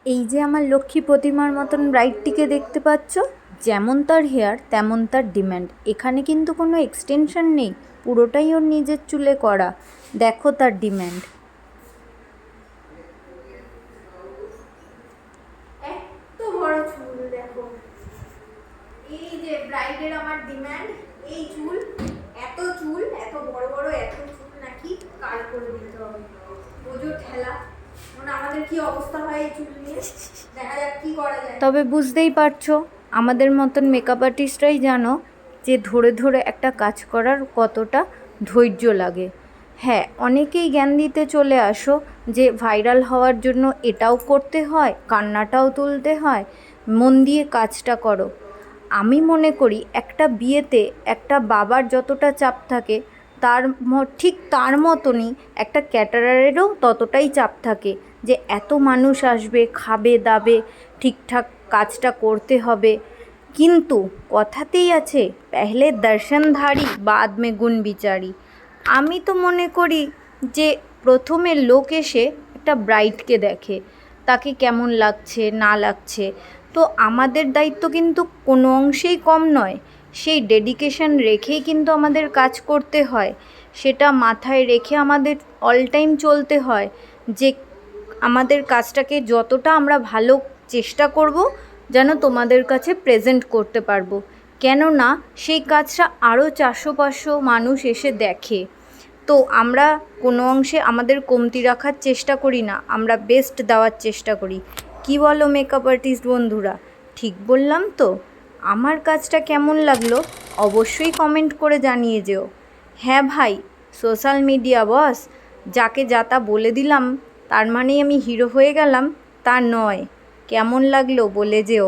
এই যে আমার লক্ষ্মী প্রতিমার মতন ব্রাইডটিকে দেখতে পাচ্ছ, যেমন তার হেয়ার তেমন তার ডিম্যান্ড। এখানে কিন্তু কোনো এক্সটেনশন নেই, পুরোটাই ওর নিজের চুলে করা। দেখো তার ডিম্যান্ড। এত বড় চুল দেখো, এই যে ব্রাইডের আমার ডিম্যান্ড, এই চুল, এত বড় বড় এত চুল নাকি কাল করে দিতে হবে। বোঝো ঠেলা, মানে আমাদের কি অবস্থা হয় এই চুল নিয়ে, দেখা যাক কি করা যায়। তবে বুঝতেই পারছো, আমাদের মতন মেকআপ আর্টিস্টরাই জানো যে ধরে ধরে একটা কাজ করার কতটা ধৈর্য লাগে। হ্যাঁ, অনেকেই জ্ঞান দিতে চলে আসো যে ভাইরাল হওয়ার জন্য এটাও করতে হয়, কান্নাটাও তুলতে হয়, মন দিয়ে কাজটা করো। আমি মনে করি একটা বিয়েতে একটা বাবার যতটা চাপ থাকে, ঠিক তার মতনই একটা ক্যাটারারেরও ততটাই চাপ থাকে, যে এত মানুষ আসবে, খাবে দাবে, ঠিকঠাক কাজটা করতে হবে। কিন্তু কথাতেই আছে, পেহলে দর্শনধারী বাদ মে গুণ বিচারি। আমি তো মনে করি যে প্রথমে লোক এসে একটা ব্রাইডকে দেখে, তাকে কেমন লাগছে না লাগছে। তো আমাদের দায়িত্ব কিন্তু কোনো অংশেই কম নয়, সেই ডেডিকেশন রেখেই কিন্তু আমাদের কাজ করতে হয়। সেটা মাথায় রেখে আমাদের অল টাইম চলতে হয় যে আমাদের কাজটাকে যতটা আমরা ভালো চেষ্টা করব যেন তোমাদের কাছে প্রেজেন্ট করতে পারবো। কেননা সেই কাজটা আরও 400-500 মানুষ এসে দেখে। তো আমরা কোনো অংশে আমাদের কমতি রাখার চেষ্টা করি না, আমরা বেস্ট দেওয়ার চেষ্টা করি। কি বলো মেকআপ আর্টিস্ট বন্ধুরা, ঠিক বললাম তো? আমার কাজটা কেমন লাগলো অবশ্যই কমেন্ট করে জানিয়ে যেও। হ্যাঁ ভাই, সোশ্যাল মিডিয়া বস, যাকে যা তা বলে দিলাম তার মানেই আমি হিরো হয়ে গেলাম তা নয়। কেমন লাগলো বলে যেও।